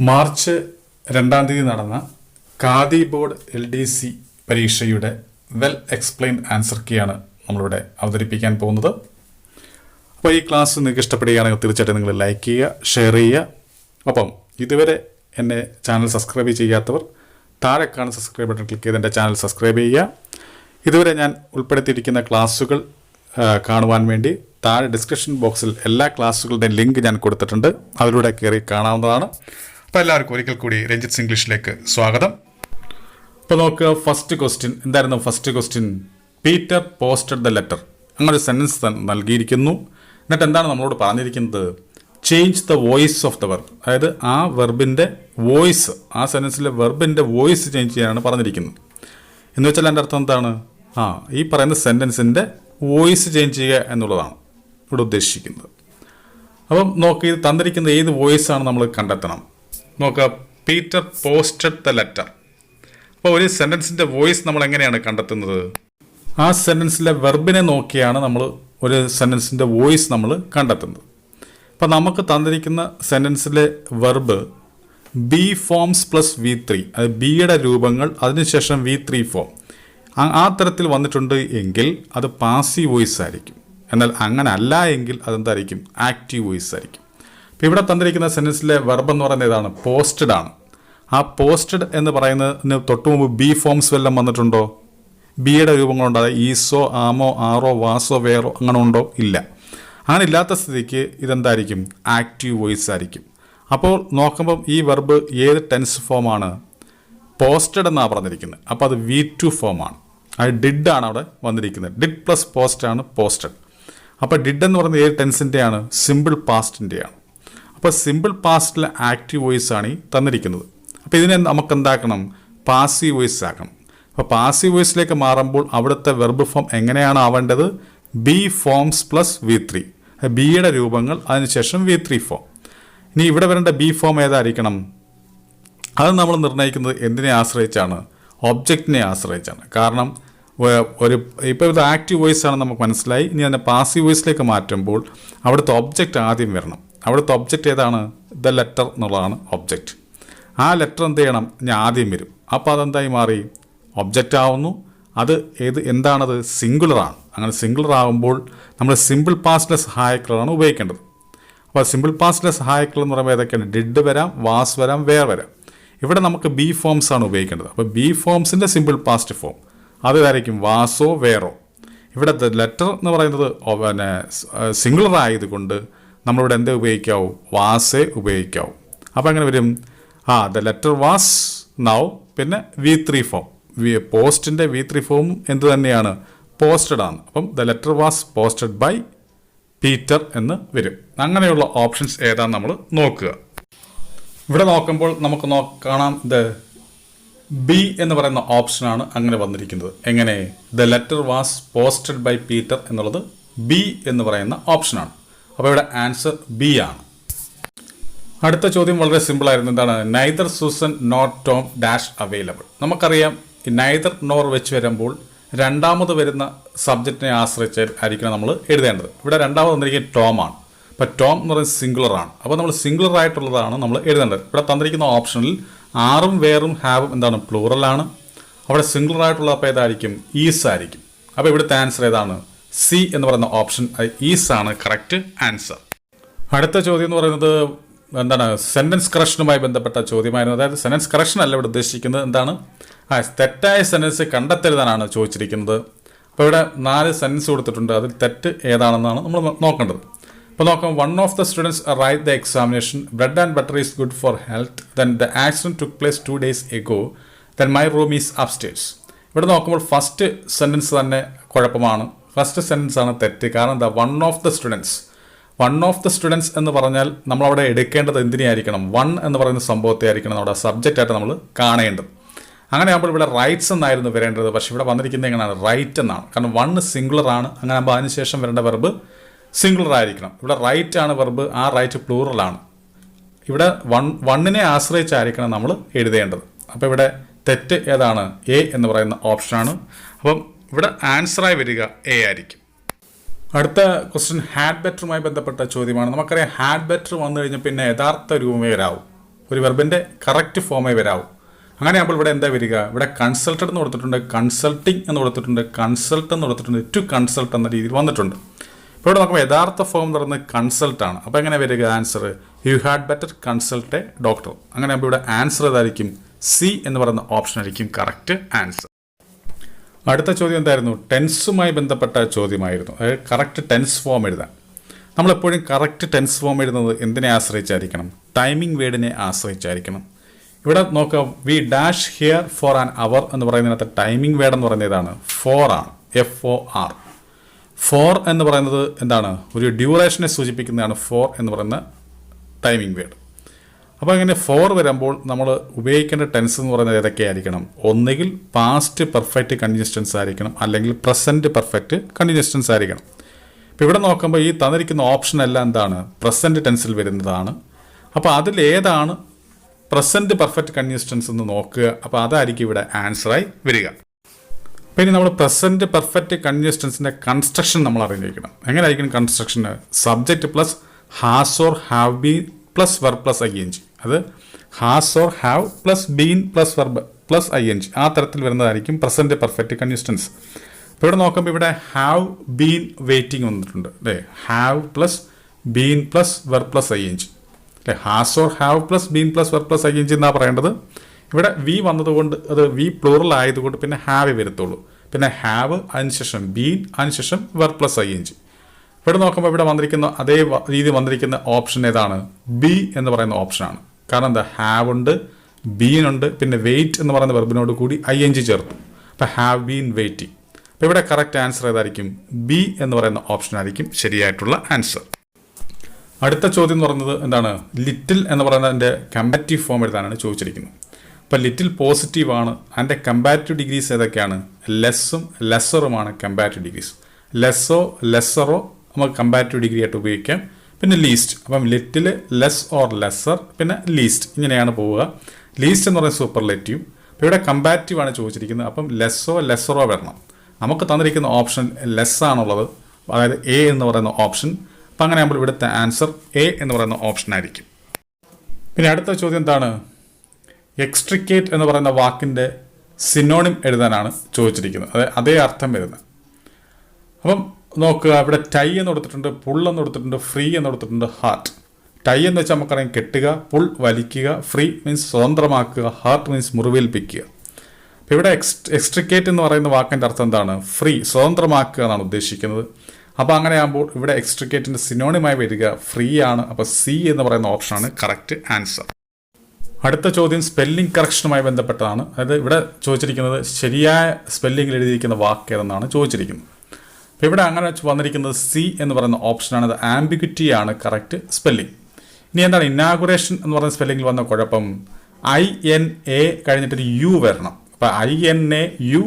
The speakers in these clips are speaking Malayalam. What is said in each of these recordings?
മാർച്ച് 2-ാം തീയതി നടന്ന ഖാദി ബോർഡ് LDC പരീക്ഷയുടെ വെൽ എക്സ്പ്ലെയിൻഡ് ആൻസർ കീയാണ് നമ്മളിവിടെ അവതരിപ്പിക്കാൻ പോകുന്നത്. അപ്പോൾ ഈ ക്ലാസ് നിങ്ങൾക്ക് ഇഷ്ടപ്പെടുകയാണെങ്കിൽ തീർച്ചയായിട്ടും നിങ്ങൾ ലൈക്ക് ചെയ്യുക, ഷെയർ ചെയ്യുക. അപ്പം ഇതുവരെ എന്നെ ചാനൽ സബ്സ്ക്രൈബ് ചെയ്യാത്തവർ താഴെ കാണുന്ന സബ്സ്ക്രൈബ് ബട്ടൺ ക്ലിക്ക് ചെയ്ത് എൻ്റെ ചാനൽ സബ്സ്ക്രൈബ് ചെയ്യുക. ഇതുവരെ ഞാൻ ഉൾപ്പെടുത്തിയിരിക്കുന്ന ക്ലാസ്സുകൾ കാണുവാൻ വേണ്ടി താഴെ ഡിസ്ക്രിപ്ഷൻ ബോക്സിൽ എല്ലാ ക്ലാസ്സുകളുടെയും ലിങ്ക് ഞാൻ കൊടുത്തിട്ടുണ്ട്. അതിലൂടെ കയറി കാണാവുന്നതാണ്. അപ്പോൾ എല്ലാവർക്കും ഒരിക്കൽ കൂടി രഞ്ജിത്ത് ഇംഗ്ലീഷിലേക്ക് സ്വാഗതം. അപ്പോൾ നോക്കുക, ഫസ്റ്റ് ക്വസ്റ്റ്യൻ എന്തായിരുന്നു? First question, Peter posted the letter. അങ്ങനെ ഒരു സെൻറ്റൻസ് നൽകിയിരിക്കുന്നു. എന്നിട്ട് എന്താണ് നമ്മളോട് പറഞ്ഞിരിക്കുന്നത്? Change the voice of the verb. അതായത് ആ വെർബിൻ്റെ വോയിസ്, ആ സെൻറ്റൻസിലെ വെർബിൻ്റെ വോയിസ് ചേഞ്ച് ചെയ്യാനാണ് പറഞ്ഞിരിക്കുന്നത്. എന്ന് വെച്ചാൽ എൻ്റെ അർത്ഥം എന്താണ്? ഈ പറയുന്ന സെൻറ്റൻസിൻ്റെ വോയിസ് ചേഞ്ച് ചെയ്യുക എന്നുള്ളതാണ് ഇവിടെ ഉദ്ദേശിക്കുന്നത്. അപ്പം നോക്കി, ഇത് തന്നിരിക്കുന്ന ഏത് വോയിസാണ് നമ്മൾ കണ്ടെത്തണം. നോക്കുക, പീറ്റർ പോസ്റ്റഡ് ദ ലെറ്റർ. അപ്പോൾ ഒരു സെൻറ്റൻസിൻ്റെ വോയിസ് നമ്മൾ എങ്ങനെയാണ് കണ്ടെത്തുന്നത്? ആ സെൻറ്റൻസിലെ വെർബിനെ നോക്കിയാണ് നമ്മൾ ഒരു സെൻറ്റൻസിൻ്റെ വോയിസ് നമ്മൾ കണ്ടെത്തുന്നത്. അപ്പോൾ നമുക്ക് തന്നിരിക്കുന്ന സെൻറ്റൻസിലെ verb be forms plus V3, അത് ബിയുടെ രൂപങ്ങൾ അതിനുശേഷം V3 ഫോം, ആ തരത്തിൽ വന്നിട്ടുണ്ട് എങ്കിൽ അത് പാസീവ് വോയിസ് ആയിരിക്കും. എന്നാൽ അങ്ങനെ അല്ല എങ്കിൽ അതെന്തായിരിക്കും? ആക്റ്റീവ് വോയിസ് ആയിരിക്കും. അപ്പോൾ ഇവിടെ തന്നിരിക്കുന്ന സെൻറ്റൻസിലെ വെർബ് എന്ന് പറയുന്നത് ഏതാണ്? പോസ്റ്റഡ് ആണ്. ആ പോസ്റ്റഡ് എന്ന് പറയുന്നതിന് തൊട്ട് മുമ്പ് ബി ഫോംസ് വല്ലതും വന്നിട്ടുണ്ടോ? ബിയുടെ രൂപങ്ങളുണ്ടോ? അതായത് ഈസോ, ആമോ, ആറോ, വാസോ, വേറോ അങ്ങനെ ഉണ്ടോ? ഇല്ല. അങ്ങനെ ഇല്ലാത്ത സ്ഥിതിക്ക് ഇതെന്തായിരിക്കും? ആക്റ്റീവ് വോയിസ് ആയിരിക്കും. അപ്പോൾ നോക്കുമ്പം ഈ വെർബ് ഏത് ടെൻസ് ഫോമാണ്? പോസ്റ്റഡ് എന്നാണ് പറഞ്ഞിരിക്കുന്നത്. അപ്പോൾ അത് V2 ഫോമാണ്. അത് ഡിഡ് ആണ് അവിടെ വന്നിരിക്കുന്നത്. ഡിഡ് പ്ലസ് പോസ്റ്റ് ആണ് പോസ്റ്റഡ്. അപ്പോൾ ഡിഡ് എന്ന് പറയുന്നത് ഏത് ടെൻസിൻ്റെയാണ്? സിമ്പിൾ പാസ്റ്റിൻ്റെയാണ്. അപ്പോൾ സിമ്പിൾ പാസ്റ്റിലെ ആക്റ്റീവ് വോയിസ് ആണ് ഈ തന്നിരിക്കുന്നത്. അപ്പോൾ ഇതിനെ നമുക്ക് എന്താക്കണം? പാസീവ് വോയിസ് ആക്കണം. അപ്പോൾ പാസീവ് വോയിസിലേക്ക് മാറുമ്പോൾ അവിടുത്തെ വെർബ് ഫോം എങ്ങനെയാണ് ആവേണ്ടത്? ബി ഫോംസ് പ്ലസ് V3, ബിയുടെ രൂപങ്ങൾ അതിനുശേഷം V3 ഫോം. ഇനി ഇവിടെ വരേണ്ട ബി ഫോം ഏതായിരിക്കണം? അത് നമ്മൾ നിർണ്ണയിക്കുന്നത് എന്തിനെ ആശ്രയിച്ചാണ്? ഒബ്ജക്റ്റിനെ ആശ്രയിച്ചാണ്. കാരണം ഇപ്പോൾ ഇത് ആക്റ്റീവ് വോയിസ് ആണ് നമുക്ക് മനസ്സിലായി. ഇനി അതിനെ പാസീവ് വോയിസിലേക്ക് മാറ്റുമ്പോൾ അവിടുത്തെ ഒബ്ജക്റ്റ് ആദ്യം വരണം. അവിടുത്തെ ഒബ്ജക്റ്റ് ഏതാണ്? ദ ലെറ്റർ എന്നുള്ളതാണ് ഒബ്ജക്റ്റ്. ആ ലെറ്റർ എന്ത് ചെയ്യണം? ഇനി ആദ്യം വരും. അപ്പോൾ അതെന്തായി മാറി? ഒബ്ജക്റ്റ് ആവുന്നു. അത് എന്താണത്? സിംഗുലറാണ്. അങ്ങനെ സിംഗുലർ ആകുമ്പോൾ നമ്മൾ സിമ്പിൾ പാസ്റ്റിലെ സഹായക്കളാണ് ഉപയോഗിക്കേണ്ടത്. അപ്പോൾ സിമ്പിൾ പാസ്റ്റിലെ സഹായക്കൾ എന്ന് പറയുമ്പോൾ ഏതൊക്കെയാണ്? ഡിഡ് വരാം, വാസ് വരാം, വേർ വരാം. ഇവിടെ നമുക്ക് ബി ഫോംസ് ആണ് ഉപയോഗിക്കേണ്ടത്. അപ്പോൾ ബി ഫോംസിൻ്റെ സിമ്പിൾ പാസ്റ്റ് ഫോം അതായിരിക്കും വാസോ, വേറോ. ഇവിടെ ദ ലെറ്റർ എന്ന് പറയുന്നത് പിന്നെ സിംഗുലർ ആയതുകൊണ്ട് നമ്മളിവിടെ എന്ത് ഉപയോഗിക്കാവൂ? വാസേ ഉപയോഗിക്കാവൂ. അപ്പോൾ എങ്ങനെ വരും? ദ ലെറ്റർ വാസ് നൗ, പിന്നെ V3 ഫോം. പോസ്റ്റിൻ്റെ V3 ഫോം എന്ത് തന്നെയാണ്? പോസ്റ്റഡ് ആണ്. അപ്പം the letter was posted by Peter എന്ന് വരും. അങ്ങനെയുള്ള ഓപ്ഷൻസ് ഏതാണെന്ന് നമ്മൾ നോക്കുക. ഇവിടെ നോക്കുമ്പോൾ നമുക്ക് കാണാം, ദ ബി എന്ന് പറയുന്ന ഓപ്ഷനാണ് അങ്ങനെ വന്നിരിക്കുന്നത്. എങ്ങനെ? The letter was posted by Peter എന്നുള്ളത് ബി എന്ന് പറയുന്ന ഓപ്ഷനാണ്. അപ്പോൾ ഇവിടെ ആൻസർ ബി ആണ്. അടുത്ത ചോദ്യം വളരെ സിമ്പിളായിരുന്നു. എന്താണ്? Neither Susan nor Tom dash available. നമുക്കറിയാം, ഈ നൈദർ നോർ വെച്ച് വരുമ്പോൾ രണ്ടാമത് വരുന്ന സബ്ജക്റ്റിനെ ആശ്രയിച്ച് ആയിരിക്കണം നമ്മൾ എഴുതേണ്ടത്. ഇവിടെ രണ്ടാമത് വന്നിരിക്കുന്നത് ടോം ആണ്. അപ്പോൾ ടോം എന്ന് പറയുന്നത് സിംഗുലർ ആണ്. അപ്പോൾ നമ്മൾ സിംഗുലർ ആയിട്ടുള്ളതാണ് നമ്മൾ എഴുതേണ്ടത്. ഇവിടെ തന്നിരിക്കുന്ന ഓപ്ഷനിൽ ആറും വേറും ഹാവും എന്താണ്? പ്ലൂറലാണ്. അവിടെ സിംഗുലർ ആയിട്ടുള്ള അപ്പോൾ ഏതായിരിക്കും? ഈസ് ആയിരിക്കും. അപ്പോൾ ഇവിടുത്തെ ആൻസർ ഏതാണ്? സി എന്ന് പറയുന്ന ഓപ്ഷൻ ഈസ് ആണ് കറക്റ്റ് ആൻസർ. അടുത്ത ചോദ്യം എന്ന് പറയുന്നത് എന്താണ്? സെൻറ്റൻസ് കറക്ഷനുമായി ബന്ധപ്പെട്ട ചോദ്യമായിരുന്നു. അതായത് സെൻറ്റൻസ് കറക്ഷൻ അല്ല ഇവിടെ ഉദ്ദേശിക്കുന്നത്. എന്താണ്? തെറ്റായ സെൻറ്റൻസ് കണ്ടെത്തരുതാനാണ് ചോദിച്ചിരിക്കുന്നത്. അപ്പോൾ ഇവിടെ 4 സെൻറ്റൻസ് കൊടുത്തിട്ടുണ്ട്. അതിൽ തെറ്റ് ഏതാണെന്നാണ് നമ്മൾ നോക്കേണ്ടത്. അപ്പോൾ നോക്കാം, one of the students write the examination, bread and butter is good for health, then the accident took place 2 days ago, then my room is upstairs. ഇവിടെ നോക്കുമ്പോൾ ഫസ്റ്റ് സെൻറ്റൻസ് തന്നെ കുഴപ്പമാണ്. ഫസ്റ്റ് സെൻറ്റൻസ് ആണ് തെറ്റ്. കാരണം എന്താ? One of the students. One of the students എന്ന് പറഞ്ഞാൽ നമ്മളവിടെ എടുക്കേണ്ടത് എന്തിനായിരിക്കണം? വൺ എന്ന് പറയുന്ന സംഭവത്തെ ആയിരിക്കണം നമ്മുടെ സബ്ജക്റ്റായിട്ട് നമ്മൾ കാണേണ്ടത്. അങ്ങനെ ആകുമ്പോൾ ഇവിടെ റൈറ്റ്സ് എന്നായിരുന്നു വരേണ്ടത്. പക്ഷേ ഇവിടെ വന്നിരിക്കുന്നത് എങ്ങനെയാണ്? റൈറ്റ് എന്നാണ്. കാരണം വൺ സിംഗുലർ ആണ്. അങ്ങനെ ആകുമ്പോൾ അതിനുശേഷം വരേണ്ട വെർബ് സിംഗുലർ ആയിരിക്കണം. ഇവിടെ റൈറ്റ് ആണ് വെർബ്. ആ റൈറ്റ് പ്ലൂറലാണ്. ഇവിടെ വണ്ണിനെ ആശ്രയിച്ചായിരിക്കണം നമ്മൾ എഴുതേണ്ടത്. അപ്പോൾ ഇവിടെ തെറ്റ് ഏതാണ്? എ എന്ന് പറയുന്ന ഓപ്ഷനാണ്. അപ്പം ഇവിടെ ആൻസറായി വരിക എ ആയിരിക്കും. അടുത്ത ക്വസ്റ്റ്യൻ ഹാഡ് ബെറ്ററുമായി ബന്ധപ്പെട്ട ചോദ്യമാണ്. നമുക്കറിയാം ഹാഡ് ബെറ്റർ വന്നു കഴിഞ്ഞാൽ പിന്നെ യഥാർത്ഥ രൂപമേ വരാവും. ഒരു വെർബിൻ്റെ കറക്റ്റ് ഫോമേ വരാവൂ. അങ്ങനെയാകുമ്പോൾ ഇവിടെ എന്താ വരിക? ഇവിടെ കൺസൾട്ടഡ് എന്ന് കൊടുത്തിട്ടുണ്ട്, കൺസൾട്ടിങ് എന്ന് കൊടുത്തിട്ടുണ്ട്, കൺസൾട്ട് എന്ന് കൊടുത്തിട്ടുണ്ട്, ടു കൺസൾട്ട് എന്ന രീതിയിൽ വന്നിട്ടുണ്ട്. ഇപ്പോൾ ഇവിടെ നോക്കുമ്പോൾ യഥാർത്ഥ ഫോം എന്ന് പറയുന്നത് കൺസൾട്ടാണ്. അപ്പോൾ എങ്ങനെ വരിക answer? You had better consult A doctor. അങ്ങനെയാകുമ്പോൾ ഇവിടെ ആൻസർ ഏതായിരിക്കും? സി എന്ന് പറയുന്ന ഓപ്ഷൻ ആയിരിക്കും കറക്റ്റ് ആൻസർ. അടുത്ത ചോദ്യം എന്തായിരുന്നു? ടെൻസുമായി ബന്ധപ്പെട്ട ചോദ്യമായിരുന്നു. അതായത് കറക്റ്റ് ടെൻസ് ഫോം എഴുതാൻ. നമ്മളെപ്പോഴും കറക്റ്റ് ടെൻസ് ഫോം എഴുതുന്നത് എന്തിനെ ആശ്രയിച്ചായിരിക്കണം? ടൈമിംഗ് വേർഡിനെ ആശ്രയിച്ചായിരിക്കണം. ഇവിടെ നോക്കാം, we dash here for an hour എന്ന് പറയുന്നതിനകത്ത് ടൈമിംഗ് വേർഡ് എന്ന് പറയുന്നത് ഏതാണ്? ഫോർ ആണ്, FOR. ഫോർ എന്ന് പറയുന്നത് എന്താണ്? ഒരു ഡ്യൂറേഷനെ സൂചിപ്പിക്കുന്നതാണ് ഫോർ എന്ന് പറയുന്ന ടൈമിംഗ് വേർഡ്. അപ്പോൾ ഇങ്ങനെ ഫോർ വരുമ്പോൾ നമ്മൾ ഉപയോഗിക്കേണ്ട ടെൻസ് എന്ന് പറയുന്നത് ഏതൊക്കെയായിരിക്കണം? ഒന്നുകിൽ പാസ്റ്റ് പെർഫെക്റ്റ് കണ്ടിന്യൂസ് ടെൻസ് ആയിരിക്കണം, അല്ലെങ്കിൽ പ്രസൻറ്റ് പെർഫെക്റ്റ് കണ്ടിന്യൂസ് ടെൻസ് ആയിരിക്കണം. ഇപ്പോൾ ഇവിടെ നോക്കുമ്പോൾ ഈ തന്നിരിക്കുന്ന ഓപ്ഷൻ എല്ലാം എന്താണ്? പ്രസൻറ്റ് ടെൻസിൽ വരുന്നതാണ്. അപ്പോൾ അതിലേതാണ് പ്രസൻറ്റ് പെർഫെക്റ്റ് കണ്ടിന്യൂസ് ടെൻസ് എന്ന് നോക്കുക. അപ്പോൾ അതായിരിക്കും ഇവിടെ ആൻസറായി വരിക. അപ്പോൾ ഇനി നമ്മൾ പ്രസൻറ്റ് പെർഫെക്റ്റ് കണ്ടിന്യൂസ് ടെൻസിൻ്റെ കൺസ്ട്രക്ഷൻ നമ്മൾ അറിഞ്ഞിരിക്കണം. എങ്ങനെയായിരിക്കും construction? Subject plus has or have been plus verb plus ING. അത് has or have plus been plus verb plus ING ആ തരത്തിൽ വരുന്നതായിരിക്കും പ്രസൻറ്റ് പെർഫെക്റ്റ് കണ്ടിന്യൂസ് ടെൻസ്. അപ്പോൾ ഇവിടെ നോക്കുമ്പോൾ ഇവിടെ ഹാവ് ബീൻ വെയിറ്റിംഗ് വന്നിട്ടുണ്ട് അല്ലേ? Have plus been plus verb plus ING അല്ലേ? Has or have plus been plus verb plus ING എന്നാണ് പറയേണ്ടത്. ഇവിടെ വി വന്നതുകൊണ്ട് അത് വി പ്ലൂറൽ ആയതുകൊണ്ട് പിന്നെ ഹാവ് വരത്തുള്ളൂ. പിന്നെ ഹാവ് അതിനുശേഷം ബീൻ അതിനുശേഷം വെർബ് പ്ലസ് ING. ഇവിടെ നോക്കുമ്പോൾ ഇവിടെ വന്നിരിക്കുന്ന അതേ രീതി വന്നിരിക്കുന്ന ഓപ്ഷൻ ഏതാണ്? ബി എന്ന് പറയുന്ന ഓപ്ഷനാണ്. കാരണം എന്താ? ഹാവ് ഉണ്ട്, ബീൻ ഉണ്ട്, പിന്നെ വെയിറ്റ് എന്ന് പറയുന്ന വെർബിനോട് കൂടി ING ചേർത്തു. അപ്പോൾ ഹാവ് ബീൻ വെയിറ്റിംഗ്. അപ്പോൾ ഇവിടെ കറക്റ്റ് ആൻസർ ഏതായിരിക്കും? ബി എന്ന് പറയുന്ന ഓപ്ഷൻ ആയിരിക്കും ശരിയായിട്ടുള്ള ആൻസർ. അടുത്ത ചോദ്യം എന്ന് പറയുന്നത് എന്താണ്? ലിറ്റിൽ എന്ന് പറയുന്നതിൻ്റെ കമ്പാരിറ്റീവ് ഫോം എഴുതാനാണ് ചോദിച്ചിരിക്കുന്നത്. അപ്പോൾ ലിറ്റിൽ പോസിറ്റീവ് ആണ്. അതിൻ്റെ കമ്പാരിറ്റീവ് ഡിഗ്രീസ് ഏതൊക്കെയാണ്? ലെസ്സും ലെസ്സറുമാണ് കമ്പാരിറ്റീവ് ഡിഗ്രീസ്. ലെസ്സോ ലെസ്സറോ നമുക്ക് കമ്പാരിറ്റീവ് ഡിഗ്രി ആയിട്ട് ഉപയോഗിക്കാം. പിന്നെ ലീസ്റ്റ്. അപ്പം ലിറ്റിൽ, ലെസ് ഓർ ലെസ്സർ, പിന്നെ ലീസ്റ്റ്, ഇങ്ങനെയാണ് പോവുക. ലീസ്റ്റ് എന്ന് പറയുന്നത് സൂപ്പർലേറ്റീവ്. അപ്പോൾ ഇവിടെ കമ്പാരിറ്റീവ് ആണ് ചോദിച്ചിരിക്കുന്നത്. അപ്പം ലെസ്സോ ലെസ്സറോ വരണം. നമുക്ക് തന്നിരിക്കുന്ന ഓപ്ഷൻ ലെസ് ആണുള്ളത്, അതായത് എ എന്ന് പറയുന്ന ഓപ്ഷൻ. അപ്പം അങ്ങനെയാകുമ്പോൾ ഇവിടുത്തെ ആൻസർ എ എന്ന് പറയുന്ന ഓപ്ഷൻ ആയിരിക്കും. പിന്നെ അടുത്ത ചോദ്യം എന്താണ്? എക്സ്ട്രിക്കേറ്റ് എന്ന് പറയുന്ന വാക്കിൻ്റെ സിനോണിം എഴുതാനാണ് ചോദിച്ചിരിക്കുന്നത്. അതേ അർത്ഥം വരുന്നത്. അപ്പം നോക്കുക, ഇവിടെ ടൈ എന്ന് കൊടുത്തിട്ടുണ്ട്, പുൾ എന്ന് കൊടുത്തിട്ടുണ്ട്, ഫ്രീ എന്ന് കൊടുത്തിട്ടുണ്ട്, ഹാർട്ട്. ടൈ എന്ന് വെച്ചാൽ നമുക്കറിയാം കെട്ടുക, പുൾ വലിക്കുക, ഫ്രീ മീൻസ് സ്വതന്ത്രമാക്കുക, ഹാർട്ട് മീൻസ് മുറിവേൽപ്പിക്കുക. അപ്പോൾ ഇവിടെ എക്സ്ട്രിക്കേറ്റ് എന്ന് പറയുന്ന വാക്കിൻ്റെ അർത്ഥം എന്താണ്? ഫ്രീ, സ്വതന്ത്രമാക്കുക എന്നാണ് ഉദ്ദേശിക്കുന്നത്. അപ്പോൾ അങ്ങനെയാകുമ്പോൾ ഇവിടെ എക്സ്ട്രിക്കേറ്റിൻ്റെ സിനോണിമായി വരിക ഫ്രീ ആണ്. അപ്പോൾ സി എന്ന് പറയുന്ന ഓപ്ഷനാണ് കറക്റ്റ് ആൻസർ. അടുത്ത ചോദ്യം സ്പെല്ലിംഗ് കറക്ഷനുമായി ബന്ധപ്പെട്ടതാണ്. അതായത് ഇവിടെ ചോദിച്ചിരിക്കുന്നത് ശരിയായ സ്പെല്ലിംഗിൽ എഴുതിയിരിക്കുന്ന വാക്ക് ഏതെന്നാണ് ചോദിച്ചിരിക്കുന്നത്. അപ്പോൾ ഇവിടെ അങ്ങനെ വന്നിരിക്കുന്നത് സി എന്ന് പറയുന്ന ഓപ്ഷനാണ്. അത് ആംബിഗ്വിറ്റി ആണ് കറക്റ്റ് സ്പെല്ലിംഗ്. ഇനി എന്താണ് ഇനാഗുറേഷൻ എന്ന് പറയുന്ന സ്പെല്ലിംഗിൽ വന്ന കുഴപ്പം? INA കഴിഞ്ഞിട്ടൊരു യു വരണം. അപ്പോൾ INAUGURATION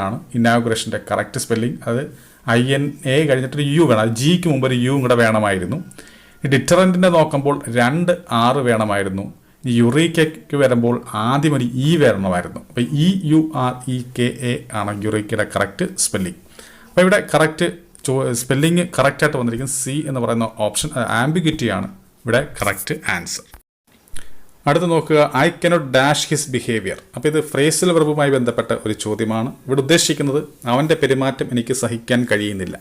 ആണ് ഇനാഗുറേഷൻ്റെ കറക്റ്റ് സ്പെല്ലിംഗ്. അത് INA കഴിഞ്ഞിട്ടൊരു യു വേണം. അത് ജിക്ക് മുമ്പ് ഒരു യു കൂടെ വേണമായിരുന്നു. ഡിറ്ററൻറ്റിൻ്റെ നോക്കുമ്പോൾ 2 R വേണമായിരുന്നു. യുറീക്കയ്ക്ക് വരുമ്പോൾ ആദ്യം ഒരു ഇ വരണമായിരുന്നു. അപ്പോൾ EUREKA ആണ് യുറീക്കയുടെ കറക്റ്റ് സ്പെല്ലിംഗ്. അപ്പോൾ ഇവിടെ കറക്റ്റ് സ്പെല്ലിംഗ് കറക്റ്റായിട്ട് വന്നിരിക്കുന്നത് സി എന്ന് പറയുന്ന ഓപ്ഷൻ. ആംബിഗ്വിറ്റി ആണ് ഇവിടെ കറക്റ്റ് ആൻസർ. അടുത്ത് നോക്കുക, I cannot dash his behaviour. അപ്പോൾ ഇത് ഫ്രേസൽ വെർബുമായി ബന്ധപ്പെട്ട ഒരു ചോദ്യമാണ്. ഇവിടെ ഉദ്ദേശിക്കുന്നത് അവൻ്റെ പെരുമാറ്റം എനിക്ക് സഹിക്കാൻ കഴിയുന്നില്ല.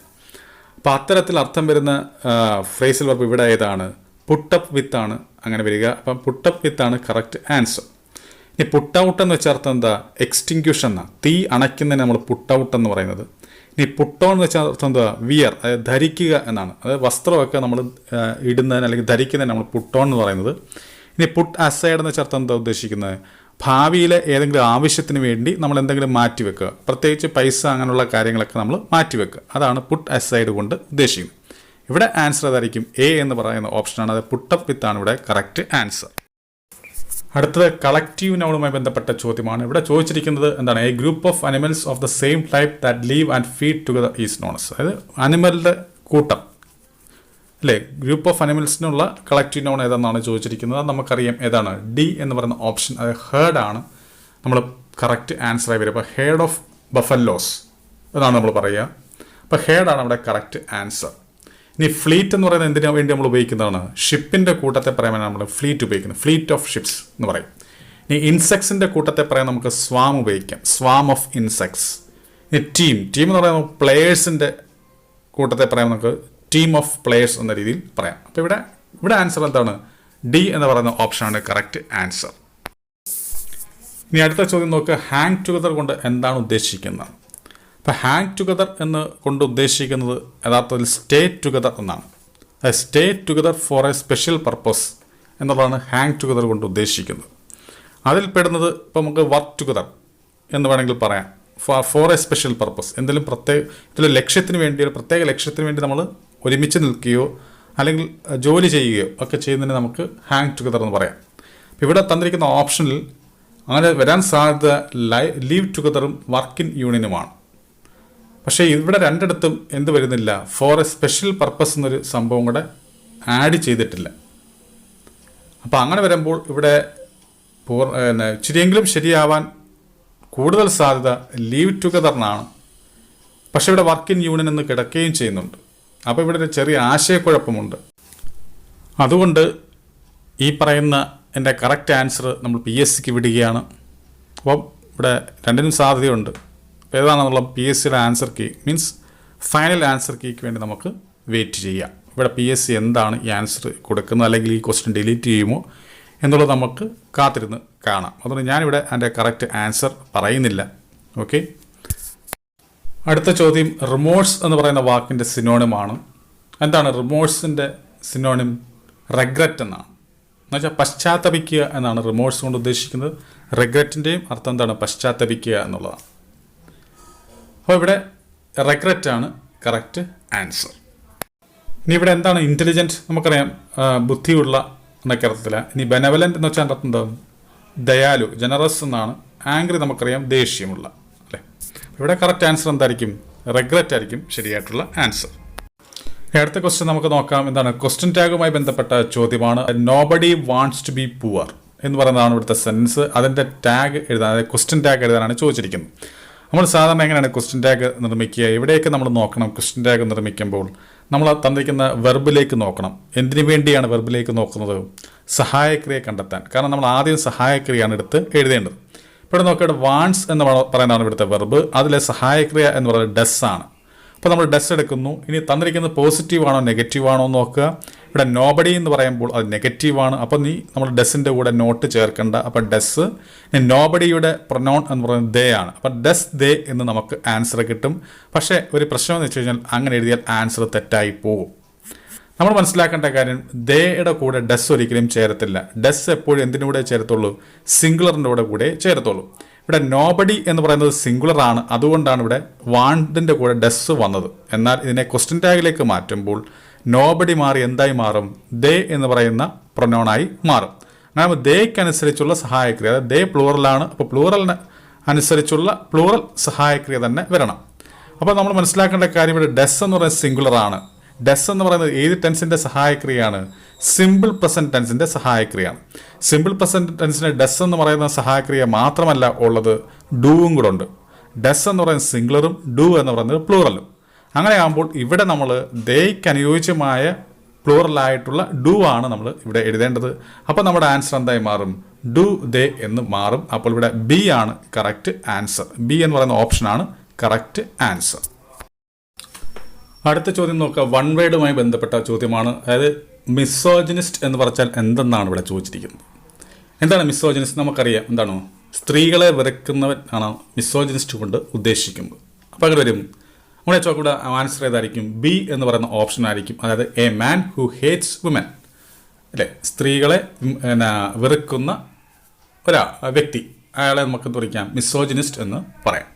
അപ്പോൾ അത്തരത്തിൽ അർത്ഥം വരുന്ന ഫ്രേസൽ വെർബ് ഇവിടെ ഏതാണ്? പുട്ടപ്പ് വിത്ത് ആണ് അങ്ങനെ വരിക. അപ്പം പുട്ടപ്പ് വിത്ത് ആണ് കറക്റ്റ് ആൻസർ. ഇനി പുട്ട് ഔട്ട് എന്ന് വെച്ച അർത്ഥം എന്താ? എക്സ്റ്റിങ്ക്യൂഷൻ എന്നാണ്. തീ അണയ്ക്കുന്നതിന് നമ്മൾ പുട്ട് ഔട്ട് എന്ന് പറയുന്നത്. ഇനി പുട്ട് ഓൺ എന്ന് വെച്ചാൽ അർത്ഥം എന്താ? വിയർ, അതായത് ധരിക്കുക എന്നാണ്. അതായത് വസ്ത്രമൊക്കെ നമ്മൾ ഇടുന്നതിന് അല്ലെങ്കിൽ ധരിക്കുന്നതിന് നമ്മൾ പുട്ട് ഓൺ എന്ന് പറയുന്നത്. ഇനി പുട്ട് അസൈഡ് എന്ന് വെച്ചാൽ അർത്ഥം എന്താ ഉദ്ദേശിക്കുന്നത്? ഭാവിയിലെ ഏതെങ്കിലും ആവശ്യത്തിന് വേണ്ടി നമ്മൾ എന്തെങ്കിലും മാറ്റി വെക്കുക, പ്രത്യേകിച്ച് പൈസ അങ്ങനെയുള്ള കാര്യങ്ങളൊക്കെ നമ്മൾ മാറ്റി വെക്കുക. അതാണ് പുട്ട് അസൈഡ് കൊണ്ട് ഉദ്ദേശിക്കുന്നത്. ഇവിടെ ആൻസർ അതായിരിക്കും എ എന്ന് പറയുന്ന ഓപ്ഷനാണ്. അത് പുട്ടപ്പ് വിത്ത് ആണ് ഇവിടെ കറക്റ്റ് ആൻസർ. അടുത്തത് കളക്റ്റീവ് നൗണുമായി ബന്ധപ്പെട്ട ചോദ്യമാണ്. ഇവിടെ ചോദിച്ചിരിക്കുന്നത് എന്താണ്? A group of animals of the same type that leave and feed together is known as. അതായത് അനിമലിൻ്റെ കൂട്ടം അല്ലേ? ഗ്രൂപ്പ് ഓഫ് അനിമൽസിനുള്ള കളക്റ്റീവ് നൗൺ ഏതാണെന്നാണ് ചോദിച്ചിരിക്കുന്നത്. നമുക്കറിയാം ഏതാണ്? ഡി എന്ന് പറയുന്ന ഓപ്ഷൻ. അത് ഹേർഡ് ആണ് നമ്മൾ കറക്റ്റ് ആൻസറായി വരും. അപ്പോൾ ഹേർഡ് ഓഫ് ബഫല്ലോസ് എന്നാണ് നമ്മൾ പറയുക. അപ്പോൾ ഹേർഡ് ആണ് അവിടെ കറക്റ്റ് ആൻസർ. ഇനി ഫ്ലീറ്റ് എന്ന് പറയുന്നത് എന്തിനു വേണ്ടി നമ്മൾ ഉപയോഗിക്കുന്നതാണ്? ഷിപ്പിൻ്റെ കൂട്ടത്തെ പറയാൻ നമ്മൾ ഫ്ലീറ്റ് ഉപയോഗിക്കുന്നത്, ഫ്ലീറ്റ് ഓഫ് ഷിപ്സ് എന്ന് പറയും. ഇനി ഇൻസെക്ട്സിൻ്റെ കൂട്ടത്തെ പറയാൻ നമുക്ക് സ്വാം ഉപയോഗിക്കാം, സ്വാം ഓഫ് ഇൻസെക്ട്സ്. ഇനി ടീം എന്ന് പറയുന്നത് പ്ലെയേഴ്സിൻ്റെ കൂട്ടത്തെ പറയാൻ നമുക്ക് ടീം ഓഫ് പ്ലെയേഴ്സ് എന്ന രീതിയിൽ പറയാം. അപ്പോൾ ഇവിടെ ആൻസർ എന്താണ്? ഡി എന്ന് പറയുന്ന ഓപ്ഷനാണ് കറക്റ്റ് ആൻസർ. ഇനി അടുത്ത ചോദ്യം നോക്കുക, ഹാങ് ടുഗദർ കൊണ്ട് എന്താണ് ഉദ്ദേശിക്കുന്നത്? അപ്പോൾ ഹാങ് ടുഗദർ എന്ന് കൊണ്ട് ഉദ്ദേശിക്കുന്നത് യഥാർത്ഥത്തിൽ സ്റ്റേ ടുഗദർ എന്നാണ്. Stay together for A special purpose എന്നുള്ളതാണ് ഹാങ് ടുഗദർ കൊണ്ട് ഉദ്ദേശിക്കുന്നത്. അതിൽ പെടുന്നത് ഇപ്പോൾ നമുക്ക് വർക്ക് ടുഗദർ എന്ന് വേണമെങ്കിൽ പറയാം, ഫോർ എ സ്പെഷ്യൽ പർപ്പസ്. എന്തെങ്കിലും ഇതിൽ ലക്ഷ്യത്തിന് വേണ്ടി, ഒരു പ്രത്യേക ലക്ഷ്യത്തിന് വേണ്ടി നമ്മൾ ഒരുമിച്ച് നിൽക്കുകയോ അല്ലെങ്കിൽ ജോലി ചെയ്യുകയോ ഒക്കെ ചെയ്യുന്നതിന് നമുക്ക് ഹാങ് ടുഗദർ എന്ന് പറയാം. അപ്പോൾ ഇവിടെ തന്നിരിക്കുന്ന ഓപ്ഷനിൽ അങ്ങനെ വരാൻ സാധ്യത ലീവ് ടുഗദറും വർക്ക് ഇൻ യൂണിയനുമാണ്. പക്ഷേ ഇവിടെ രണ്ടിടത്തും എന്ത് വരുന്നില്ല? ഫോർ എ സ്പെഷ്യൽ പർപ്പസ് എന്നൊരു സംഭവം കൂടെ ആഡ് ചെയ്തിട്ടില്ല. അപ്പോൾ അങ്ങനെ വരുമ്പോൾ ഇവിടെ ഇച്ചിരിയെങ്കിലും ശരിയാവാൻ കൂടുതൽ സാധ്യത ലീവ് ടുഗദറിനാണ്. പക്ഷേ ഇവിടെ വർക്ക് ഇൻ യൂണിയൻ എന്ന് കിടക്കുകയും ചെയ്യുന്നുണ്ട്. അപ്പോൾ ഇവിടെ ഒരു ചെറിയ ആശയക്കുഴപ്പമുണ്ട്. അതുകൊണ്ട് ഈ പറയുന്ന എൻ്റെ കറക്റ്റ് ആൻസർ നമ്മൾ PSCക്ക് വിടുകയാണ്. അപ്പം ഇവിടെ രണ്ടിനും സാധ്യതയുണ്ട്. അപ്പോൾ ഏതാണെന്നുള്ള PSCയുടെ answer key means final answer കീക്ക് വേണ്ടി നമുക്ക് വെയിറ്റ് ചെയ്യാം. ഇവിടെ PSC എന്താണ് ഈ ആൻസർ കൊടുക്കുന്നത്, അല്ലെങ്കിൽ ഈ ക്വസ്റ്റ്യൻ ഡിലീറ്റ് ചെയ്യുമോ എന്നുള്ളത് നമുക്ക് കാത്തിരുന്ന് കാണാം. അതുകൊണ്ട് ഞാനിവിടെ എൻ്റെ കറക്റ്റ് ആൻസർ പറയുന്നില്ല. ഓക്കെ, അടുത്ത ചോദ്യം റിമോഴ്സ് എന്ന് പറയുന്ന വാക്കിൻ്റെ സിനോണിമാണ്. എന്താണ് റിമോഴ്സിൻ്റെ സിനോണിം? റെഗ്രറ്റ് എന്നാണ്. എന്നുവെച്ചാൽ പശ്ചാത്തപിക്കുക എന്നാണ് റിമോഴ്സ് കൊണ്ട് ഉദ്ദേശിക്കുന്നത്. റെഗ്രറ്റിൻ്റെയും അർത്ഥം എന്താണ്? പശ്ചാത്തപിക്കുക എന്നുള്ളതാണ്. അപ്പോൾ ഇവിടെ റെഗ്രറ്റ് ആണ് കറക്റ്റ് ആൻസർ. ഇനി ഇവിടെ എന്താണ് ഇൻ്റലിജൻറ്റ്? നമുക്കറിയാം ബുദ്ധിയുള്ള എന്നൊക്കെ അർത്ഥത്തില്ല. ഇനി ബെനവലൻ്റ് എന്ന് വെച്ചാൽ അർത്ഥം എന്താ? ദയാലു, ജനറസ് എന്നാണ്. ആംഗ്രി നമുക്കറിയാം ദേഷ്യമുള്ള, അല്ലേ? ഇവിടെ കറക്റ്റ് ആൻസർ എന്തായിരിക്കും? റെഗ്രറ്റ് ആയിരിക്കും ശരിയായിട്ടുള്ള ആൻസർ. അടുത്ത ക്വസ്റ്റ്യൻ നമുക്ക് നോക്കാം. എന്താണ്? ക്വസ്റ്റ്യൻ ടാഗുമായി ബന്ധപ്പെട്ട ചോദ്യമാണ്. Nobody wants to be poor എന്ന് പറയുന്നതാണ് ഇവിടുത്തെ സെൻസ്. അതിൻ്റെ ടാഗ് എഴുതാൻ, അതായത് ക്വസ്റ്റ്യൻ ടാഗ് എഴുതാനാണ് ചോദിച്ചിരിക്കുന്നത്. നമ്മൾ സാധാരണ എങ്ങനെയാണ് ക്വസ്റ്റ്യൻ ടാഗ് നിർമ്മിക്കുക? എവിടെയൊക്കെ നമ്മൾ നോക്കണം? ക്വസ്റ്റ്യൻ ടാഗ് നിർമ്മിക്കുമ്പോൾ നമ്മൾ തന്നിരിക്കുന്ന വെർബിലേക്ക് നോക്കണം. എന്തിനു വേണ്ടിയാണ് വെർബിലേക്ക് നോക്കുന്നത്? സഹായക്രിയ കണ്ടെത്താൻ. കാരണം നമ്മൾ ആദ്യം സഹായക്രിയയാണ് എടുത്ത് എഴുതേണ്ടത്. ഇവിടെ നോക്കിയിട്ട് വാണ്ട്സ് എന്ന് പറയുന്നതാണ് ഇവിടുത്തെ വെർബ്. അതിലെ സഹായക്രിയ എന്ന് പറയുന്നത് ഡസ് ആണ്. അപ്പോൾ നമ്മൾ ഡസ് എടുക്കുന്നു. ഇനി തന്നിരിക്കുന്നത് പോസിറ്റീവ് ആണോ നെഗറ്റീവ് ആണോ എന്ന് നോക്കുക. ഇവിടെ നോബഡി എന്ന് പറയുമ്പോൾ അത് നെഗറ്റീവാണ്. അപ്പോൾ നമ്മൾ ഡസിൻ്റെ കൂടെ നോട്ട് ചേർക്കേണ്ട. അപ്പോൾ ഡസ്. നോബഡിയുടെ പ്രൊനൗൺ എന്ന് പറയുന്നത് ദേ ആണ്. അപ്പോൾ ഡസ് ദേ എന്ന് നമുക്ക് ആൻസർ കിട്ടും. പക്ഷേ ഒരു പ്രശ്നം എന്ന് വെച്ച് കഴിഞ്ഞാൽ അങ്ങനെ എഴുതിയാൽ ആൻസർ തെറ്റായി പോകും. നമ്മൾ മനസ്സിലാക്കേണ്ട കാര്യം, ദേയുടെ കൂടെ ഡസ് ഒരിക്കലും ചേരത്തില്ല. ഡസ് എപ്പോഴും എന്തിൻ്റെ കൂടെ ചേരത്തുള്ളൂ? സിംഗുലറിൻ്റെ കൂടെ ചേരത്തുള്ളൂ. ഇവിടെ നോബഡി എന്ന് പറയുന്നത് സിംഗുലർ ആണ്. അതുകൊണ്ടാണ് ഇവിടെ വാണ്ടിൻ്റെ കൂടെ ഡസ് വന്നത്. എന്നാൽ ഇതിനെ ക്വസ്റ്റ്യൻ ടാഗിലേക്ക് മാറ്റുമ്പോൾ നോബഡി മാറി എന്തായി മാറും? ദേ എന്ന് പറയുന്ന പ്രൊനൗണായി മാറും. അങ്ങനെ ദേയ്ക്കനുസരിച്ചുള്ള സഹായക്രിയ, അതായത് ദേ പ്ലൂറലാണ്. അപ്പോൾ പ്ലൂറലിന് അനുസരിച്ചുള്ള പ്ലൂറൽ സഹായക്രിയ തന്നെ വരണം. അപ്പോൾ നമ്മൾ മനസ്സിലാക്കേണ്ട കാര്യം, ഇവിടെ ഡസ് എന്ന് പറയുന്നത് സിംഗുലർ ആണ്. ഡസ് എന്ന് പറയുന്നത് ഏത് ടെൻസിൻ്റെ സഹായക്രിയയാണ്? സിമ്പിൾ പ്രസൻറ്റ് ടെൻസിൻ്റെ സഹായക്രിയയാണ്. സിമ്പിൾ പ്രസൻറ്റ് ടെൻസിന് ഡസ് എന്ന് പറയുന്ന സഹായക്രിയ മാത്രമല്ല ഉള്ളത്, ഡൂവും കൂടെ ഉണ്ട്. ഡസ് എന്ന് പറയുന്നത് സിംഗുലറും ഡു എന്ന് പറയുന്നത് പ്ലൂറലും. അങ്ങനെ ആകുമ്പോൾ ഇവിടെ നമ്മൾ ദേയ്ക്ക് അനുയോജ്യമായ പ്ലൂറലായിട്ടുള്ള ഡു ആണ് നമ്മൾ ഇവിടെ എഴുതേണ്ടത്. അപ്പോൾ നമ്മുടെ ആൻസർ എന്തായി മാറും? ഡു ദേ എന്ന് മാറും. അപ്പോൾ ഇവിടെ ബി ആണ് കറക്റ്റ് ആൻസർ. ബി എന്ന് പറയുന്ന ഓപ്ഷനാണ് കറക്റ്റ് ആൻസർ. അടുത്ത ചോദ്യം നോക്കുക, വൺ വേർഡുമായി ബന്ധപ്പെട്ട ചോദ്യമാണ്. അതായത് മിസോജിനിസ്റ്റ് എന്ന് പറഞ്ഞാൽ എന്തെന്നാണ് ഇവിടെ ചോദിച്ചിരിക്കുന്നത്. എന്താണ് മിസോജിനിസ്റ്റ്? നമുക്കറിയാം എന്താണോ? സ്ത്രീകളെ വെറുക്കുന്നവൻ ആണ് മിസോജിനിസ്റ്റ് കൊണ്ട് ഉദ്ദേശിക്കുന്നത്. അപ്പോൾ അങ്ങനെ വരും. നമ്മുടെ ചോദിക്കൂടെ ആൻസർ ഏതായിരിക്കും? ബി എന്ന് പറയുന്ന ഓപ്ഷൻ ആയിരിക്കും. അതായത് a man who hates woman, അല്ലേ? സ്ത്രീകളെ വെറുക്കുന്ന വ്യക്തി, അയാളെ നമുക്ക് തുറയ്ക്കാം മിസോജിനിസ്റ്റ് എന്ന് പറയാം.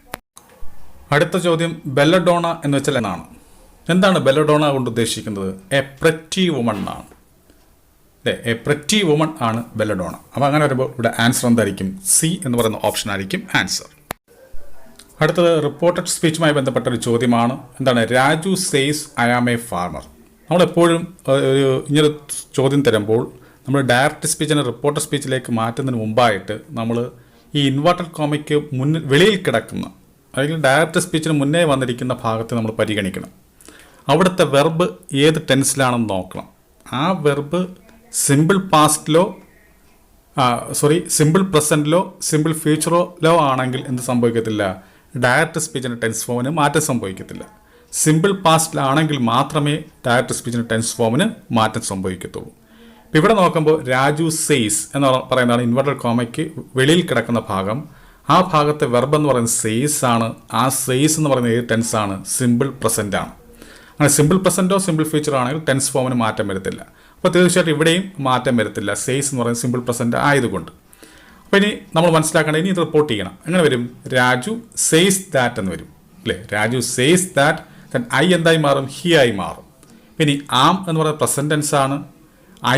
അടുത്ത ചോദ്യം, ബെല്ലഡോണ എന്ന് വെച്ചാൽ എന്താണ് ബെല്ലഡോണ കൊണ്ട് ഉദ്ദേശിക്കുന്നത്? എ പ്രെറ്റി വുമൺ ആണ്, അല്ലേ? എ പ്രെറ്റി വുമൺ ആണ് ബെല്ലഡോണ. അപ്പോൾ അങ്ങനെ വരുമ്പോൾ ഇവിടെ ആൻസർ എന്തായിരിക്കും? സി എന്ന് പറയുന്ന ഓപ്ഷൻ ആയിരിക്കും ആൻസർ. അടുത്തത് റിപ്പോർട്ടഡ് സ്പീച്ചുമായി ബന്ധപ്പെട്ട ഒരു ചോദ്യമാണ്. എന്താണ്? Raju says I am a farmer. നമ്മളെപ്പോഴും ഇങ്ങനൊരു ചോദ്യം തരുമ്പോൾ നമ്മൾ ഡയറക്റ്റ് സ്പീച്ചിനെ റിപ്പോർട്ടഡ് സ്പീച്ചിലേക്ക് മാറ്റുന്നതിന് മുമ്പായിട്ട് നമ്മൾ ഈ ഇൻവേർട്ടഡ് കോമയ്ക്ക് വെളിയിൽ കിടക്കുന്ന, അല്ലെങ്കിൽ ഡയറക്റ്റ് സ്പീച്ചിന് മുന്നേ വന്നിരിക്കുന്ന ഭാഗത്തെ നമ്മൾ പരിഗണിക്കണം. അവിടുത്തെ വെർബ് ഏത് ടെൻസിലാണെന്ന് നോക്കണം. ആ വെർബ് സിമ്പിൾ പാസ്റ്റിലോ സിമ്പിൾ പ്രസൻറ്റിലോ സിമ്പിൾ ഫ്യൂച്ചറിലോ ആണെങ്കിൽ എന്ത് സംഭവിക്കത്തില്ല, ഡയറക്റ്റ് സ്പീച്ചിൻ്റെ ടെൻസ് ഫോമിന് മാറ്റം സംഭവിക്കത്തില്ല. സിമ്പിൾ പാസ്റ്റിലാണെങ്കിൽ മാത്രമേ ഡയറക്റ്റ് സ്പീച്ചിൻ്റെ ടെൻസ് ഫോമിന് മാറ്റം സംഭവിക്കത്തുള്ളൂ. ഇപ്പം ഇവിടെ നോക്കുമ്പോൾ രാജു സെയ്സ് എന്ന് പറയുന്നതാണ് ഇൻവെർട്ടഡ് കോമയ്ക്ക് വെളിയിൽ കിടക്കുന്ന ഭാഗം. ആ ഭാഗത്തെ വെർബ് എന്ന് പറയുന്നത് സെയ്സ് ആണ്. ആ സെയ്സ് എന്ന് പറയുന്നത് ഏത് ടെൻസ് ആണ്? സിമ്പിൾ പ്രസൻ്റ് ആണ്. അങ്ങനെ സിമ്പിൾ പ്രസൻറ്റോ സിമ്പിൾ ഫ്യൂച്ചറോ ആണെങ്കിൽ ടെൻസ് ഫോമിന് മാറ്റം വരത്തില്ല. അപ്പോൾ തീർച്ചയായിട്ടും ഇവിടെയും മാറ്റം വരത്തില്ല, സെയ്സ് എന്ന് പറയുന്നത് സിമ്പിൾ പ്രസൻറ്റ് ആയതുകൊണ്ട്. അപ്പോൾ ഇനി നമ്മൾ മനസ്സിലാക്കേണ്ടത്, ഇനി ഇത് റിപ്പോർട്ട് ചെയ്യണം. എങ്ങനെ വരും? രാജു സെയ്സ് ദാറ്റ് എന്ന് വരും അല്ലേ? Raju says that, then I എന്തായി മാറും? ഹി ആയി മാറും. ഇനി ആം എന്ന് പറയുന്നത് പ്രസൻറ്റ് ടെൻസ് ആണ്.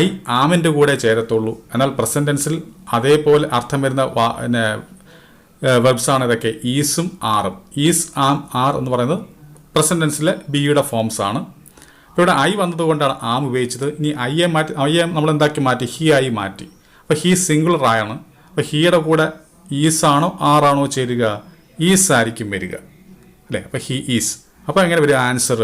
ഐ ആമിൻ്റെ കൂടെ ചേരത്തുള്ളൂ. എന്നാൽ പ്രസൻറ്റ് ടെൻസിൽ അതേപോലെ അർത്ഥം വരുന്ന വെർബ്സ് ആണ് ഇതൊക്കെ. ഈസും ആറും. ഈസ്, ആം, ആർ എന്ന് പറയുന്നത് പ്രസൻറ്റ് ടെൻസിലെ ബിയുടെ ഫോംസ് ആണ്. ഇവിടെ ഐ വന്നതുകൊണ്ടാണ് ആം ഉപയോഗിച്ചത്. ഇനി ഐയെ നമ്മൾ എന്താക്കി മാറ്റി? ഹി ആയി മാറ്റി. അപ്പോൾ ഹി സിംഗുലർ ആണ്. അപ്പോൾ ഹിയുടെ കൂടെ ഈസ് ആണോ ആറാണോ ചേരുക? ഈസ് ആയിരിക്കും വരിക അല്ലേ? അപ്പോൾ ഹി ഈസ്. അപ്പോൾ എങ്ങനെ വരിക answer?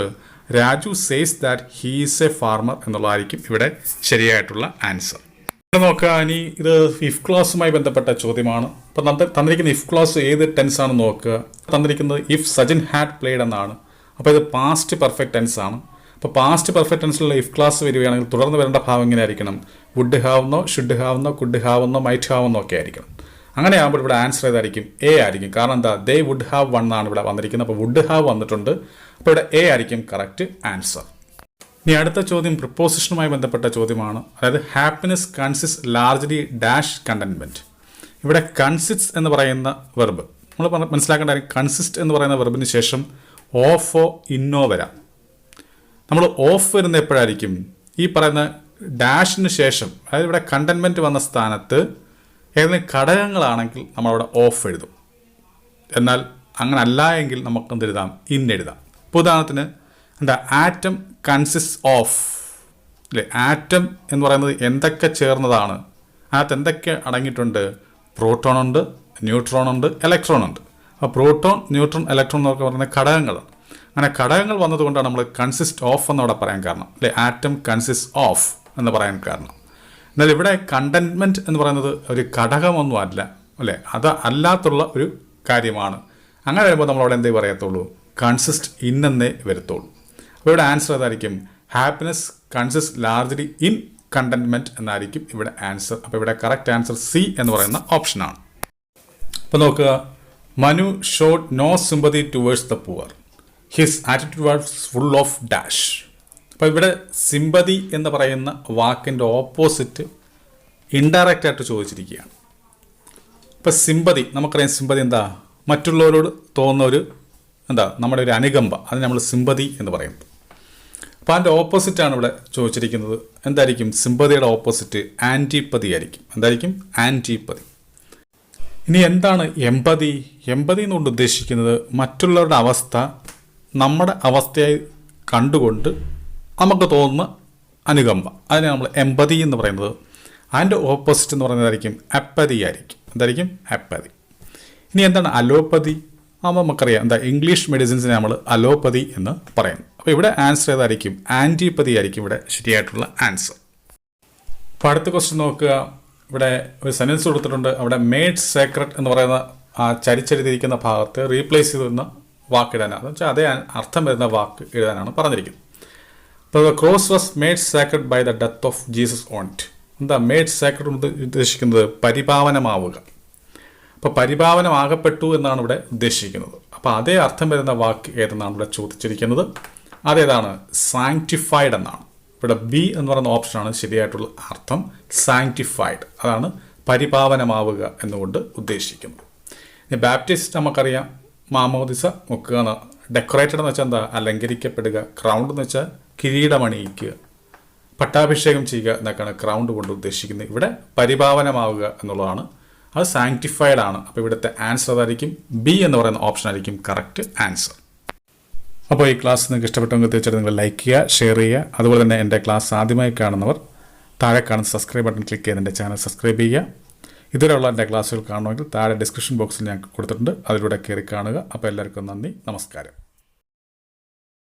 Raju says that he is a farmer എന്നുള്ളതായിരിക്കും ഇവിടെ ശരിയായിട്ടുള്ള ആൻസർ. ഇവിടെ നോക്കുക, ഇനി ഇത് ഇഫ് ക്ലോസുമായി ബന്ധപ്പെട്ട ചോദ്യമാണ്. അപ്പം തന്നിരിക്കുന്ന ഇഫ് ക്ലോസ് ഏത് ടെൻസ് ആണെന്ന് നോക്കുക. തന്നിരിക്കുന്നത് ഇഫ് സജിൻ ഹാഡ് പ്ലേഡ് എന്നാണ്. അപ്പോൾ ഇത് പാസ്റ്റ് പെർഫെക്റ്റ് ടെൻസ് ആണ്. അപ്പോൾ പാസ്റ്റ് പെർഫെക്റ്റ് ടെൻസിലുള്ള ഇഫ് ക്ലാസ് വരികയാണെങ്കിൽ തുടർന്ന് വരേണ്ട ഭാവം എങ്ങനെ ആയിരിക്കണം? വുഡ് ഹാവെന്നോ ഷുഡ് ഹാവെന്നോ കുഡ് ഹാവെന്നോ മൈറ്റ് ഹാവെന്നോ ഒക്കെ ആയിരിക്കണം. അങ്ങനെ ആകുമ്പോൾ ഇവിടെ ആൻസർ ഏതായിരിക്കും? എ ആയിരിക്കും. കാരണം എന്താ? ദേ വുഡ് ഹാവ് വൺ എന്നാണ് ഇവിടെ വന്നിരിക്കുന്നത്. അപ്പോൾ വുഡ് ഹാവ് വന്നിട്ടുണ്ട്. അപ്പോൾ ഇവിടെ എ ആയിരിക്കും കറക്റ്റ് ആൻസർ. ഇനി അടുത്ത ചോദ്യം പ്രിപ്പോസിഷനുമായി ബന്ധപ്പെട്ട ചോദ്യമാണ്. അതായത് happiness consist largely dash contentment. ഇവിടെ കൺസിസ്റ്റ് എന്ന് പറയുന്ന വെർബ് നമ്മൾ മനസ്സിലാക്കേണ്ട കാര്യം, കൺസിസ്റ്റ് എന്ന് പറയുന്ന വെർബിന് ശേഷം ഓഫോ ഇന്നോ വരാം. നമ്മൾ ഓഫ് വരുന്ന എപ്പോഴായിരിക്കും? ഈ പറയുന്ന ഡാഷിന് ശേഷം, അതായത് ഇവിടെ കണ്ടന്റ്മെന്റ് വന്ന സ്ഥാനത്ത് ഏതെങ്കിലും ഘടകങ്ങളാണെങ്കിൽ നമ്മളവിടെ ഓഫ് എഴുതും. എന്നാൽ അങ്ങനെ അല്ല എങ്കിൽ നമുക്ക് എന്തെഴുതാം? ഇൻ എഴുതാം. ഇപ്പോൾ ഉദാഹരണത്തിന് എന്താ? ആറ്റം കൺസിസ്റ്റ് ഓഫ് അല്ലേ? ആറ്റം എന്ന് പറയുന്നത് എന്തൊക്കെ ചേർന്നതാണ്? അതിനകത്ത് എന്തൊക്കെ അടങ്ങിയിട്ടുണ്ട്? പ്രോട്ടോൺ ഉണ്ട്, ന്യൂട്രോൺ ഉണ്ട്, ഇലക്ട്രോൺ ഉണ്ട്. അപ്പോൾ പ്രോട്ടോൺ, ന്യൂട്രോൺ, ഇലക്ട്രോൺ എന്നൊക്കെ പറയുന്ന ഘടകങ്ങളാണ്. അങ്ങനെ ഘടകങ്ങൾ വന്നതുകൊണ്ടാണ് നമ്മൾ കൺസിസ്റ്റ് ഓഫ് എന്നവിടെ പറയാൻ കാരണം അല്ലേ? ആറ്റം കൺസിസ്റ്റ് ഓഫ് എന്ന് പറയാൻ കാരണം. എന്നാൽ ഇവിടെ കണ്ടന്റ്മെന്റ് എന്ന് പറയുന്നത് ഒരു ഘടകമൊന്നും അല്ല അല്ലേ? അത് അല്ലാത്തുള്ള ഒരു കാര്യമാണ്. അങ്ങനെ വരുമ്പോൾ നമ്മളവിടെ എന്തേ പറയത്തുള്ളൂ? കൺസിസ്റ്റ് ഇൻ എന്നേ വരത്തുള്ളൂ. അപ്പോൾ ഇവിടെ ആൻസർ ഏതായിരിക്കും? Happiness consist largely in contentment എന്നായിരിക്കും ഇവിടെ ആൻസർ. അപ്പോൾ ഇവിടെ കറക്റ്റ് ആൻസർ സി എന്ന് പറയുന്ന ഓപ്ഷനാണ്. അപ്പോൾ നോക്കുക, Manu showed no sympathy towards the poor. His attitude was full of dash. അപ്പോൾ ഇവിടെ സിമ്പതി എന്ന് പറയുന്ന വാക്കിൻ്റെ ഓപ്പോസിറ്റ് ഇൻഡയറക്റ്റ് ആയിട്ട് ചോദിച്ചിരിക്കുകയാണ്. ഇപ്പോൾ സിമ്പതി, നമുക്കറിയാം സിമ്പതി എന്താ? മറ്റുള്ളവരോട് തോന്നുന്ന ഒരു നമ്മുടെ ഒരു അനുകമ്പ, അതിന് നമ്മൾ സിമ്പതി എന്ന് പറയുന്നത്. അപ്പോൾ അതിൻ്റെ ഓപ്പോസിറ്റാണ് ഇവിടെ ചോദിച്ചിരിക്കുന്നത്. എന്തായിരിക്കും സിമ്പതിയുടെ ഓപ്പോസിറ്റ്? ആൻറ്റിപ്പതി ആയിരിക്കും. എന്തായിരിക്കും? ആൻറ്റിപ്പതി. ഇനി എന്താണ് എമ്പതി? എമ്പതി എന്നുകൊണ്ട് ഉദ്ദേശിക്കുന്നത് മറ്റുള്ളവരുടെ അവസ്ഥ നമ്മുടെ അവസ്ഥയായി കണ്ടുകൊണ്ട് നമുക്ക് തോന്നുന്ന അനുകമ്പ, അതിനെ നമ്മൾ എമ്പതി എന്ന് പറയുന്നത്. അതിൻ്റെ ഓപ്പോസിറ്റ് എന്ന് പറയുന്നതായിരിക്കും അപ്പതി ആയിരിക്കും. എന്തായിരിക്കും? അപ്പതി. ഇനി എന്താണ് അലോപ്പതി? അപ്പോൾ നമുക്കറിയാം എന്താ, ഇംഗ്ലീഷ് മെഡിസിൻസിനെ നമ്മൾ അലോപ്പതി എന്ന് പറയുന്നു. അപ്പോൾ ഇവിടെ ആൻസർ ഏതായിരിക്കും? ആൻറ്റിപ്പതി ആയിരിക്കും ഇവിടെ ശരിയായിട്ടുള്ള ആൻസർ. അപ്പോൾ അടുത്ത ക്വസ്റ്റ്യൻ നോക്കുക. ഇവിടെ ഒരു സെൻറ്റൻസ് കൊടുത്തിട്ടുണ്ട്. അവിടെ മേഡ് സേക്രഡ് എന്ന് പറയുന്ന ആ ചരിച്ചെഴുതിയിരിക്കുന്ന ഭാഗത്ത് റീപ്ലേസ് ചെയ്തിരുന്ന വാക്ക് ഇടാനാണ്, എന്ന് വെച്ചാൽ അതേ അർത്ഥം വരുന്ന വാക്ക് എഴുതാനാണ് പറഞ്ഞിരിക്കുന്നത്. അപ്പോൾ the cross was made sacred by the death of Jesus on it. എന്താ മേഡ് സേക്രഡ് ഉദ്ദേശിക്കുന്നത്? പരിപാവനമാവുക. അപ്പോൾ പരിപാവനമാകപ്പെട്ടു എന്നാണ് ഇവിടെ ഉദ്ദേശിക്കുന്നത്. അപ്പോൾ അതേ അർത്ഥം വരുന്ന വാക്ക് ഏതെന്നാണ് ഇവിടെ ചോദിച്ചിരിക്കുന്നത്. അതേതാണ്? സാങ്ക്ടിഫൈഡ് എന്നാണ്. ഇവിടെ ബി എന്ന് പറയുന്ന ഓപ്ഷനാണ് ശരിയായിട്ടുള്ള അർത്ഥം. സാങ്ക്ടിഫൈഡ്, അതാണ് പരിപാവനമാവുക എന്നുകൊണ്ട് ഉദ്ദേശിക്കുന്നത്. ഇനി ബാപ്റ്റിസ്റ്റ് നമുക്കറിയാം, മാമോദിസ മുക്കുക എന്ന്. ഡെക്കറേറ്റഡ് എന്ന് വെച്ചാൽ എന്താ? അലങ്കരിക്കപ്പെടുക. ക്രൗണ്ട് എന്ന് വെച്ചാൽ കിരീടമണിയിക്കുക, പട്ടാഭിഷേകം ചെയ്യുക എന്നൊക്കെയാണ് ക്രൗണ്ട് കൊണ്ട് ഉദ്ദേശിക്കുന്നത്. ഇവിടെ പരിപാവനമാവുക എന്നുള്ളതാണ്. അത് സാങ്ക്ടിഫൈഡ് ആണ്. അപ്പോൾ ഇവിടുത്തെ ആൻസർ അതായിരിക്കും ബി എന്ന് പറയുന്ന ഓപ്ഷൻ ആയിരിക്കും കറക്റ്റ് ആൻസർ. അപ്പോൾ ഈ ക്ലാസ് നിങ്ങൾക്ക് ഇഷ്ടപ്പെട്ടെങ്കിൽ തീർച്ചയായിട്ടും നിങ്ങൾ ലൈക്ക് ചെയ്യുക, ഷെയർ ചെയ്യുക. അതുപോലെ തന്നെ എൻ്റെ ക്ലാസ് ആദ്യമായി കാണുന്നവർ താഴെ കാണുന്ന സബ്സ്ക്രൈബ് ബട്ടൺ ക്ലിക്ക് ചെയ്ത് എൻ്റെ ചാനൽ സബ്സ്ക്രൈബ് ചെയ്യുക. ഇതുവരെയുള്ള എൻ്റെ ക്ലാസ്സുകൾ കാണണമെങ്കിൽ താഴെ ഡിസ്ക്രിപ്ഷൻ ബോക്സിൽ ഞാൻ കൊടുത്തിട്ടുണ്ട്, അതിലൂടെ കയറി കാണുക. അപ്പോൾ എല്ലാവർക്കും നന്ദി, നമസ്കാരം.